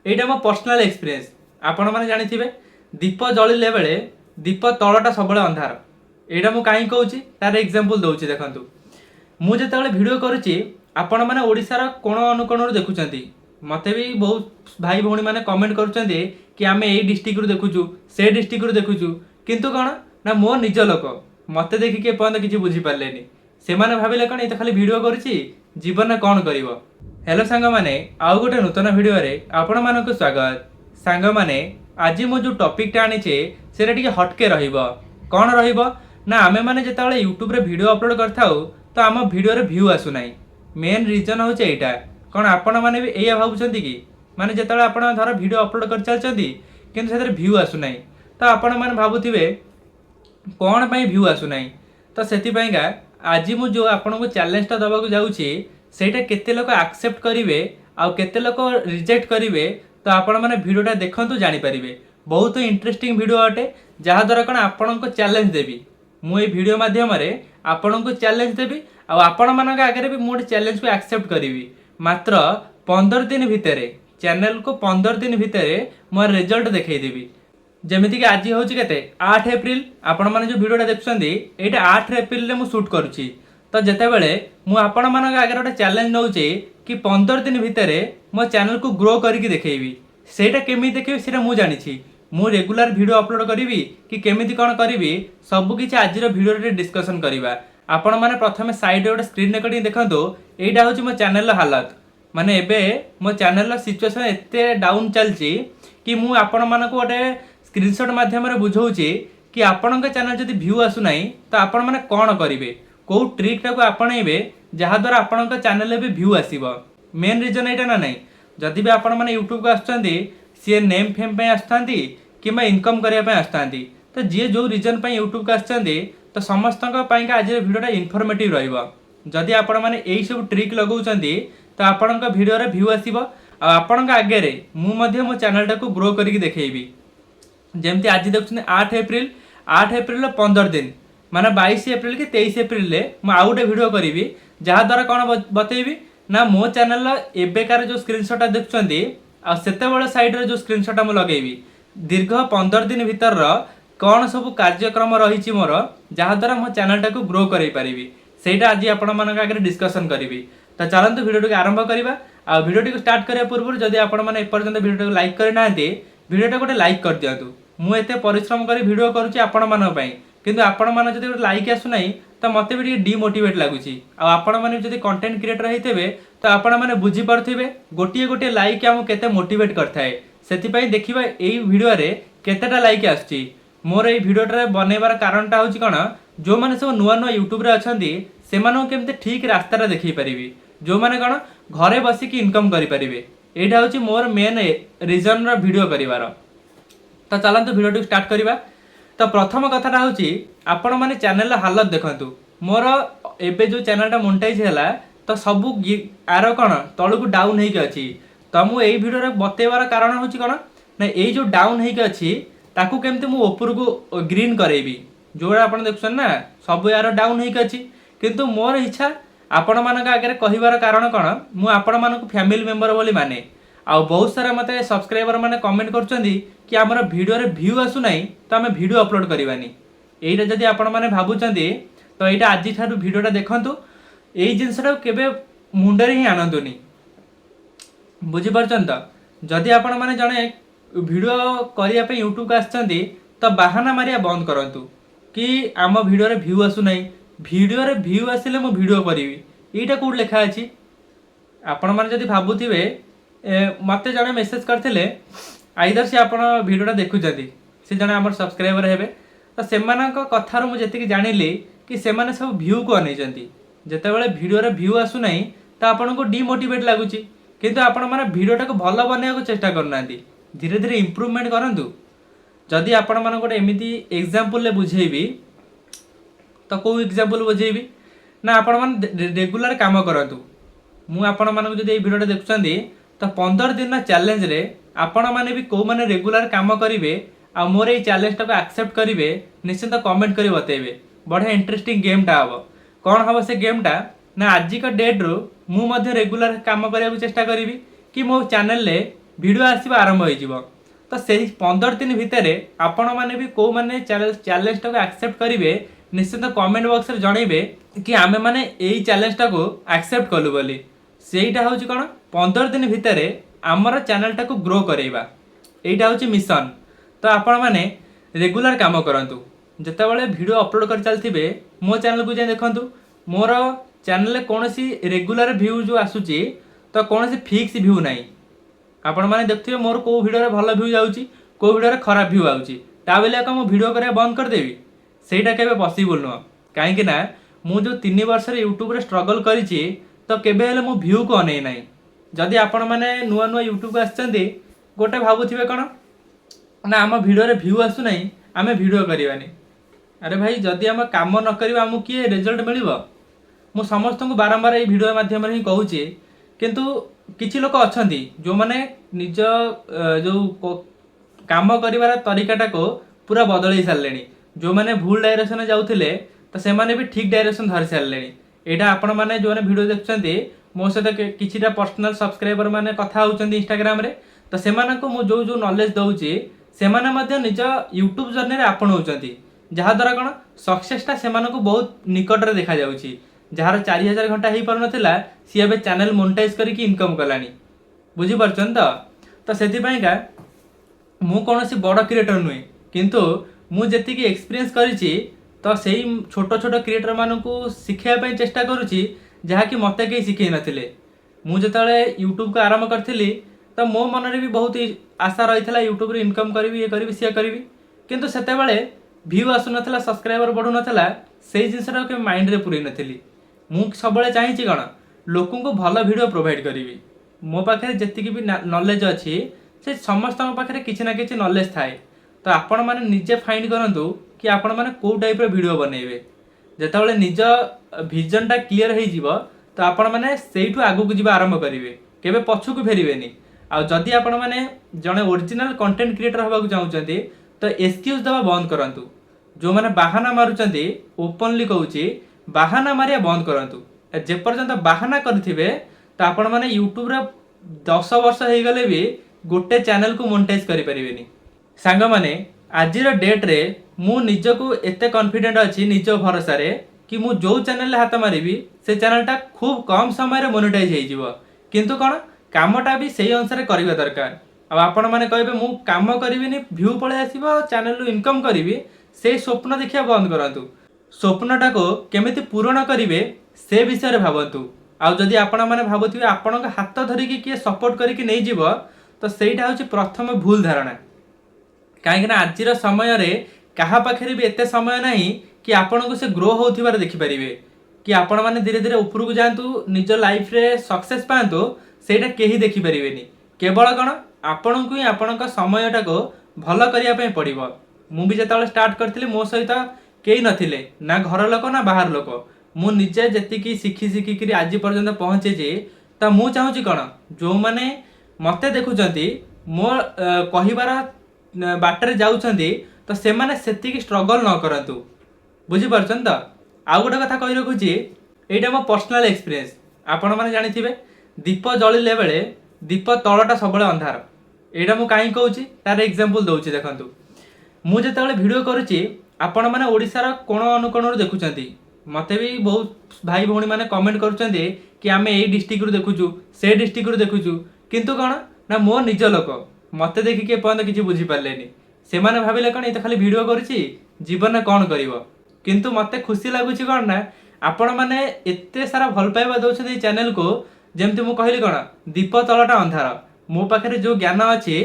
এইটা मो personal experience आपण मैंने जानी दीप जलिले बेले दीप तलटा सब अंधार एटा मु कहीं कहूँ तार एग्जांपल दूसरी देखूँ मुझे भिडियो करुच्ची आपण मैंने ओडिशार कोण अनुकोण देखुं मत भी बहुत भाई भौणी मैंने कमेंट करुँच कि आम यही डिस्ट्रिक्ट देखुचु से डिस्ट्रिक्ट देखुचु किंतु कौन ना मो निज लोक मत देखिक एपर्यंत किसी बुझीपारे से भाविले कौन ये तो खाली भिडियो करुच्ची जीवन में कौन कर। हेलो सांग मैंने आउ गोटे नूतन भिडियो आपण मानक स्वागत। सांग मैंने आज मो जो टॉपिक टा आनीचे सेटा टिके हटके रहिबो कौन रहिबो ना आमे माने जेताबेले यूट्यूब रे भिडियो अपलोड करथाउ तो आम भिडियो रे व्यू आसुना मेन रिजन होचे एटा कौन आपण माने भी एया भाबुछंती कि माने जेताबेले आपण धर भिडियो अपलोड कर चलचंती किंतु सेतरे व्यू आसुना तो आपण माने भाबुथिबे कौन पई व्यू आसुना तो सेति पईगा आज मु जो आपण को चैलेंज टा दबाकू जाउची सेटा केते लोक एक्सेप्ट करिवे आ केते लोक रिजेक्ट करिवे तो आपण माने भिडियोटा देखंतु जानि परिबे बहुत इंटरेस्टिंग भिडियो अटे जहा द्वारा कौन आपण को चैलेंज देबी मु ए भिडियो माध्यम रे आपण को चैलेंज देबी आ आपण मानक आगे भी मोटे चैलेंज को एक्सेप्ट करी मात्र 15 दिन भितर चैनल को 15 दिन भितर मोर रिजल्ट देखईदेवी जमीती कि आज हूँ के 8 एप्रिल आपण मैंने जो भिडियोटा देखुं यहाँ 8 एप्रिल रे मु शूट करुच्ची तो जितेबले मुझे मान आगे गोटे चैलेंज नौचे कि 15 दिन भितर मो चैनल को ग्रो करके देखी सेटा केमी देखेबी सेटा मु जानी मु रेगुलर वीडियो अपलोड करी कि केमिति कौन करी सबकि आज भिडियो डिस्कसन करवा आपण मैंने प्रथम साइड गोटे स्क्रीन रेकर्डिंग देखो यहाँ हूँ मो चैनल हालत माने एबे मो चैनल सिचुएसन एते डाउन चलची कि मु आपण मानक गोटे स्क्रीनशॉट माध्यम बुझाऊँगी कि आपण चैनल जदि व्यू आसुना तो आपण मैंने कौन करेंगे कौ ट्रिक्टा को आपणेबे जहाद्वारा आपण चैनल भी व्यू आसब मेन रिजन यहाँ ना ना जदि भी आपण मैंने यूट्यूब को आसुँच सी नेम फेम पे आसुँच कि इनकम करने आसुँच तो जी जो रिजन यूट्यूब को आसुँच तो समस्त आज भिडियोटा इनफॉर्मेटिव रही आपण मैंने यही सब ट्रिक लगाउछंती तो आपण भिडियो व्यू आसब आपण आगे मो चैनल को ग्रो करके देखी जमती आज देखुं 8 एप्रिल 15 दिन माने 22 एप्रिल कि 23 एप्रिल मुझे आउ गोटे भिडियो करी जहाद्वारा कौन बतेबी ना मो चैनल एबेकार जो स्क्रीनशॉट देखुं आते साइड जो स्क्रीनशॉट मुझे लगेबी दीर्घ 15 दिन भीतर कौन सब कार्यक्रम रही मोर जहाद्वारा मो चैनल को ग्रो कर पारि सेटा आज आपण मान आगे डिस्कसन करी तो चलते भिडियो आरंभ करवा आ भिडियो स्टार्ट करने पूर्व जदि आपण मैंने एपर्यंत भिडियो लाइक करना भिडियोटा गोटे लाइक कर दिंतु मुझे परिश्रम कर भिडियो करुच्ची आपण मानी किंतु आपण मैंने जब लाइक आसुना तो मत भी डिमोटिवेट लगुच आपण मैंने जब कंटेंट क्रिएटर होते तो आपण मैंने बुझीपे गोटे गोटे लाइक आमको केते मोटिवेट करथाए से देखा यही भिडियो केतेटा लाइक आसुची मोर ये भिडियोटा बनइबार कारणटा हूँ कौन जो मैंने सब नुआ नुआ यूट्यूब रे अच्छी से केमती ठीक रास्ता देखी पारि जो मैंने कौन घरे बसिक इनकम करें यहाँ हूँ मोर मेन रिजन भिडियो करार तो चलते भिडियो स्टार्ट करवा तो प्रथम कथाटा हूँ आपण मैंने चैनल हालत देखु मोर एबे जो चैनलटा मोनेटाइज है तो सब आर कौन तलू को डाउन होगी अच्छी तो मुझे यही भिडियो बतेबार कारण हूँ कौन ना यही जो डाउन होगी अच्छी ताकू केमती मु ऊपर को ग्रीन करेबी जोड़ा आप देखुन ना सब यार डाउन होगी अच्छी किंतु मोर इच्छा आपण मान आगे कहबार कारण कौन मुझे आपण मानक फैमिली मेंबर बोली माने आ बहुत सारा मत सब्सक्राइबर मैंने कमेंट करछंती कि आमर भिडियो व्यू आसुना तो आम भिडियो अपलोड करवानी यहीटा जदि आपण मैंने भावुंट तो यहाँ आज ठार भिडियोटा देखूँ यही जिनसा केवे मुंडे ही आनंदुनी बुझीपार तो जदि आपण मैंने जड़े भिडियो करने यूट्यूब को आसछंती तो बाहाना मारिया बंद करंतु कि आम भिडियो व्यू आसुना भिडियो व्यू आसिले मो भिडियो करी यहाँ कौट लिखा अच्छी आपण मैंने जदि भावुथे मत जड़े मेसेज करते आईदर से आप भिडियोटा देखुं सी जड़े आम सब्सक्राइबर हे तो से कथार मुझे जानिली कि से सब व्यू को अनेइछंती जेतेबेले भिडियो व्यू आसुना तो आपन को डिमोटिवेट लगुच किंतु आपण मैंने भिडियोटा को भल बनवाक चेष्टा करना धीरे धीरे इम्प्रूवमेंट करूँ जदि आपण मान गोटे एमती एग्जांपल बुझेबी तो कौ एग्जांपल बुझेबी ना आपण मैंने रेगुलर काम करूँ मुझे आपण मानक जब भिडियोटा देखुं तो 15 दिन चैलेंज रे आपण मैंने भी कौ मैंने रेगुलर काम करेंगे आ मोर ये चैलेंजटा को एक्सेप्ट करेंगे निश्चिंत कमेंट कर बतेबे बढ़िया इंटरेस्टिंग गेमटा हम कौन हम से गेमटा ना आज का डेट रू मु रेगुलर काम करने चेष्टा करी कि मो चैनल ভিডিও আসवा आरंभ हो तो से 15 दिन भितर आपण मैंने भी कौ मैंने चैलेंज टाक एक्सेप्ट करेंगे निश्चित कमेंट बॉक्स रे जनइबे कि आमे माने एई चैलेंज टाक एक्सेप्ट कलु बोली सेटा हूँ कौन 15 दिन भितर आमर चैनल टाक ग्रो करेगा एटा हूँ मिशन। तो आपण मैंने रेगुलर काम करंतु जितेबाला वीडियो अपलोड कर चलते मो चैनल को जाए देखूँ मोर चैनल कौन रेगुलर व्यू जो आसूची तो कौन फिक्स व्यू ना आपण मैंने देखिए मोर को वीडियो भल व्यू जाऊँगी को वीडियो खराब व्यू आऊँगी बोले मुझे वीडियो करा बंद करदेवी सेटा केबे पॉसिबल नुह कहीं मु जो 3 वर्ष यूट्यूब रे स्ट्रगल करी तो केबे हेले मु व्यू को अनै ना जदि आपण मैंने नुआ नुआ यूट्यूब आसछन्ती गोटे भावुथिबे कौन ना आम वीडियो रे व्यू आसु नहीं आमे वीडियो करवानी अरे भाई जदि आम काम न करबा आमु किए रिजल्ट मिलिबो मु समस्त को बारंबार ये वीडियो माध्यम रे कहूची किंतु किछि लोक अछन्ती जो माने निज जो काम करिवार तरीकाटा को पूरा बदलई सारलेनी जो माने भूल डायरेक्शन जाउथिले तो से माने भी ठीक डायरेक्शन धरि सारलेनी एटा आपण माने जो माने वीडियो देखछन्ती मो सहित किछिटा पर्सनल सब्सक्राइबर माने कथा होउछन्ती इंस्टाग्राम रे तो सेमानन को मु जो जो नॉलेज दउची सेमाने मध्य निज यूट्यूब जर्नी रे आपणौछन्ती जहा द्वारा कोन सक्सेसटा सेमानन को बहुत निकट रे देखा जाउची जार 4000 घंटा हो पार नाला सी ए चैनल मोनेटाइज करके इनकम कलानी बुझीपार्छन तो से मु कौन बड़ क्रिएटर नुहे किंतु मु जी एक्सपीरियंस करी तो से छोट छोट क्रिएटर मानक शिखापी चेष्टा करुँची जहाँकि मत कहीं शिखे नथिले मु जिते यूट्यूब को आरंभ करी तो मो मन में भी बहुत आशा रही है यूट्यूब रे इनकम करी ये करी सी करी किंतु सेतेबेले व्यू आसु नथिला सब्सक्राइबर बढ़ु नथिला से जिनसा के माइंड रे पुरई नथिली मु सब चाहिए कौन लोक को भल वीडियो प्रोवाइड करी मो पाखे जी भी नॉलेज अच्छी से समस्त पाखे किसी ना कि नॉलेज थाए तो आपण मैंने निजे फाइंड करूँ कि आपण मैंने कौ टाइप वीडियो बनइबे जितेबाला निज विजनटा क्लीयर हो तो आपण मैंने से आगू को जीवा आरंभ करेंगे केबे पछू को फेरबेनी आ जदि आपण मैंने जड़े ओरिजिनल कंटेंट क्रिएटर होगा चाहते तो एक्सक्यूज दवा बंद करंतु जो मैंने बाहाना मारुचंती ओपनली कहूची बाहाना मारिया बंद करंतु जेपर्यंत बाहाना करिथिबे तो आपण माने यूट्यूब रे 10 वर्ष हो गले भी गोटे चैनल को मोनेटाइज करि परिबेनी सांग माने आजिर डेट रे मु निजको एते कॉन्फिडेंट अछि निज भरोसा रे कि मु जो चैनल हाथ मारिबी से चैनलटा खूब कम समय रे मोनेटाइज हो जिवो किंतु कोन कामटा भी सही अनुसार करबा दरकार अब आपण माने कहबे मु काम करिबिनी व्यू पळे आसीबो चैनल रु इनकम करिबी से स्वप्न देखिया बंद करंतु स्वप्नटा को केमिति पूर्ण करिवे से विषय भावतु आउ जदि आपण माने भाबुथिबे आपणक हाथ धरिकी किए सपोर्ट करिकी नै जीव तो सेटा होछि प्रथम भूल धारणा कहीं आजिर समय रे कहा पाखे भी एते समय नहीं कि आपण को से ग्रो होथिबार देखि परिबे कि आपण माने धीरे धीरे ऊपर को जांतु निज लाइफ रे सक्सेस पांतु सेटा केही देखि परिबेनी केवल कोन आपण को ही आपणक समयटा को भल करिया पय पड़िबो मु भी जेतले स्टार्ट करथिले मो सहित केही नथिले ना घर लोक ना बाहर लोक मु निजे जेतिकी शिखी शिखिकी आज पर्यंत पहुँचे तो मु चाहूँगी कौन जो मैंने मत देखुंती मो कहबार बाटर जाऊँच तो से मैंने सेतिकी स्ट्रगल न करतु बुझीपार्छन तो आउ गोटे कथा कही रखुची यहाँ मो पर्सनाल एक्सपीरियंस आपण मैंने जानी दीप जलिले बेले दीप तलटा सब अंधार यहाँ मुझे कहीं कहूँ तार एग्जांपल दूसरी देखूँ मुझे वीडियो करुँची आपण मैंने ओडिशार कोण अनुकोण देखुंती मते भी बहुत भाई भौणी मैंने कमेंट करुँचे कि आम यही डिस्ट्रिक्ट रू देखुचु से डिस्ट्रिक्ट रू देखुचु किंतु कौन ना मो निज लोक मत देखिए एपर्यंत किसी बुझीपारे से मैंने भाविले कौन ये खाली वीडियो करुँची जीवन में कौन कर किंतु मते खुशी लगुच कौन ना आपण मैंने एते सारा भल पाइबा दौरान चैनल को जमती मुझे कहली कौन दीप तलटा अंधार मो पाखे जो ज्ञान अच्छी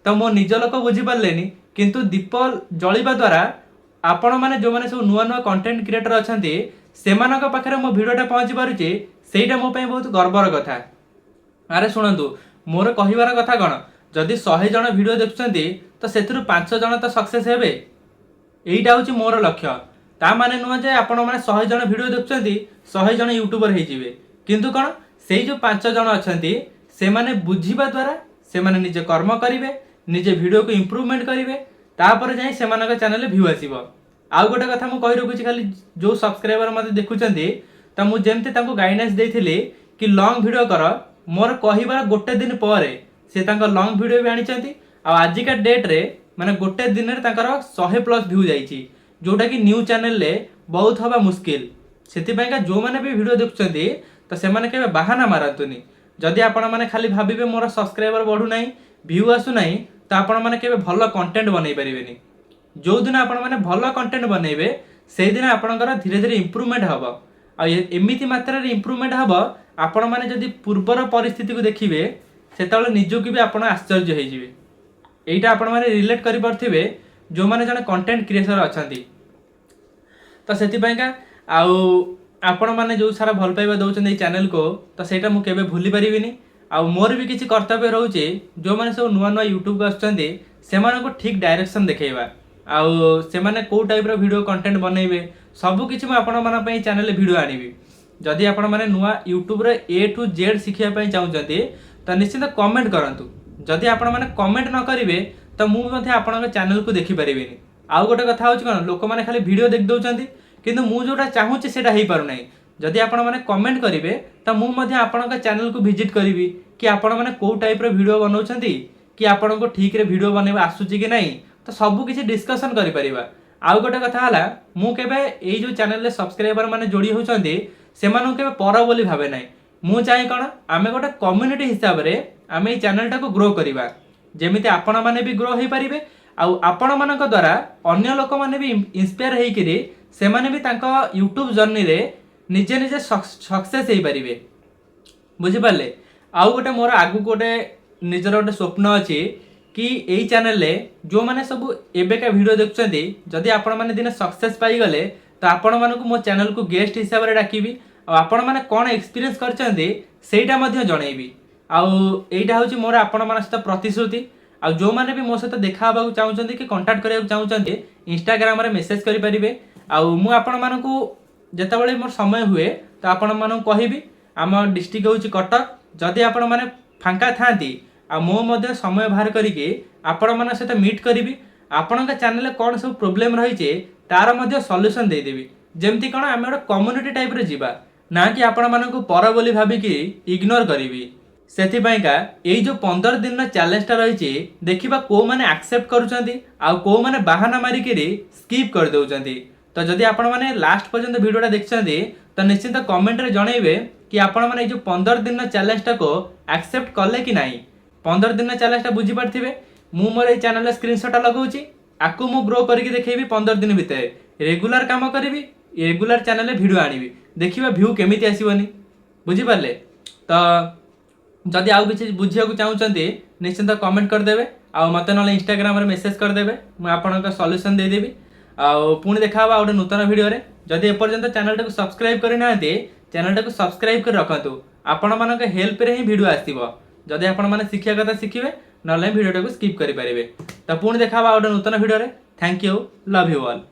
तो मो निज लोक बुझीपारे किंतु दीप जलिबा द्वारा आपण मैंने जो मैंने सब नुआ नुआ कंटेंट क्रिएटर अच्छा से पाखे मो भिडटा पहुँची पारुचे सेटा मो बहुत गर्वर कथा अरे शुणु मोर कहबार कथा कौन जदि 100 जन भिड देखुं तो से 5 जन तो सक्सेस हे यहीटा हूँ मोर लक्ष्य ता माने नुह जे आपण मैंने 100 जन भिड देखुं 100 जन यूट्यूबर होइजिबे किंतु कौन से जो 5 जन अच्छा से माने बुझीबा द्वारा से माने निजे कर्म करेंगे निजे वीडियो को इम्प्रूवमेंट करेंगे तापर जाई सेमानक चैनल व्यू आसीबो आउ गोटे कथा मु कहि रखुची खाली जो सब्सक्राइबर मते देखुचंती त मु जेमते तांको गाइडेंस देइथिली कि लॉन्ग वीडियो कर मोर कहिबार गोटे दिन पर से लॉन्ग वीडियो भी आनी आजिका डेट रे माने गोटे दिन रे 100+ व्यू जाइए जोटा कि न्यूज चैनल ले बहुत हवा मुस्किल से जो मैंने भी वीडियो देखुंत तो से केवे बाहाना मारतुनि जदि आपण मैंने खाली भाविबे मोर सब्सक्राइबर बढ़ू ना व्यू आसु ना तो आपण मैंने केवे भल कंटेंट बनई पारिबेनी जो दिन आपण मैंने भल कंटेंट बनइबे से दिन आपणकर धीरे धीरे इम्प्रूवमेंट हम एमती मात्रा इम्प्रूवमेंट हम आपण मैंने जदि पूर्वर परिस्थिति को देखिए से निजक भी आप आश्चर्य होइजिबे एटा आपण मैंने रिलेट करि परथिबे जो माने जने कंटेंट क्रिएटर अछंती तो सेतिपाइका आउ आपण मैंने जो सारा भल पाइबा दउछन ए चैनल को तो सेटा मु केबे भूली परिबिनी आउ मोर भी किछि कर्तव्य रहउचे जो माने सब नुवा नुवा यूट्यूब को आछंती सेमान को ठीक डायरेक्शन देखेबा आउ से माने को टाइप रो वीडियो कंटेंट बनइबे सब किछि म आपण मन पई चैनल वीडियो आनिबी जदि आपण माने नुवा यूट्यूब रे A to Z सिखिया पई चाहुचंती तो निश्चित कमेंट करंतु जदि आपण माने कमेंट न करिवे तो मु मध्ये आपण चैनल को देखि परिबेनी आउ गोटे कथा होछि कोन लोक माने खाली वीडियो देख दउचंती किंतु मु जोटा चाहूची सेटा हेई पारु नै जदि आपण माने कमेंट करिवे तो मु मध्ये आपण चैनल को विजिट करिवि कि आपण माने को टाइप रो वीडियो बनाउचंती कि आपण को ठीक रे वीडियो बनेबा आसुची कि नै तो सब किछि डिस्कशन करि परिबा आउ गोटे कथा हला मु केबे एई जो चैनल ले सब्सक्राइबर माने जोड़ी होचंती सेमानु केबे पर बोली भाबे नै मु चाहे कोन आमे गोटे कम्युनिटी हिसाब रे आमे एई चैनल टाको ग्रो करिबा जेमिति आपण माने भी ग्रो हेई परिबे आउ आपण मानक द्वारा अन्य लोक माने भी इंस्पायर हेई किरि से माने भी तांको यूट्यूब जर्नी रे निजे निजे सक्सेस हेई परिबे बुझि पाले आउ गोटे मोर आगु गोटे निजर गोटे स्वप्न अछि कि एई चैनल ले जो माने सब एबेका वीडियो देखुचंती जदि आपण माने दिन सक्सेस पाई गले तो आपण मानकु मो चैनल को गेस्ट हिसाब रे डाकिबी आ आपण माने कोन एक्सपीरियंस करचंती सेटा मध्ये जणैबी आउ एइटा होची मोर आपण मान सहित प्रतिश्रुति आ जो माने भी मो सहित देखा हबा चाहउचंती कि कांटेक्ट करिया चाहउचंती इंस्टाग्राम रे मेसेज करि परिबे आउ मु आपण मानकु जेतेबेले मोर समय हुए तो आपण मानकु कहिबी आम डिस्ट्रिक्ट होची कटक जदि आपण माने फांका थांती आ मो मध्ये समय बाहर करिके आपण मान सहित मीट करिवि आपणक चैनल कोन सब प्रॉब्लम रहिचे तार मध्ये सॉल्यूशन दे देबी जेमति कोन आमे एक कम्युनिटी टाइप रे जीवा ना कि आपण मानकु पर बोली भाबी कि इग्नोर करिवि सेथिपाइका एई जो 15 दिन चैलेंज टा रहिचे देखिबा को माने एक्सेप्ट करूचंती आ को माने बहाना मारी के स्किप कर दउचंती तो जदि आपण माने लास्ट पर्यंत वीडियोटा देखछंती तो निश्चित कमेंट रे जणैबे कि आपण माने जो 15 दिन चैलेंज टा को एक्सेप्ट करले कि नाही 15 दिन चैलेंज टा बुझी पारथिबे मु मोर ए चैनल स्क्रीनशॉट लगाउची आकु मु ग्रो करके देखैबी 15 दिन भितर रेगुलर काम करिवि रेगुलर चैनल वीडियो आनिबी देखिबा व्यू केमिति आसीबनी बुझी पारले तो जदि आउ किछि बुझिया को चाहउचंती निश्चित कमेंट कर देबे आ मते न इंस्टाग्राम रे मेसेज कर देबे मु आपनका सॉल्यूशन दे देबी आ पुणी देखाबा गोटे नूतन वीडियो रे जदि एपर्यंत चैनल टाको सब्सक्राइब करि नांती चैनल टाको सब्सक्राइब कर रखंतु आपण मानक हेल्प रे ही वीडियो आसीबो जदि आपण माने शिक्षा कथा शिखिबे नले वीडियो टाको स्किप करि परिबे तो पुणी देखाबा गोटे नूतन वीडियो रे thank you love you all.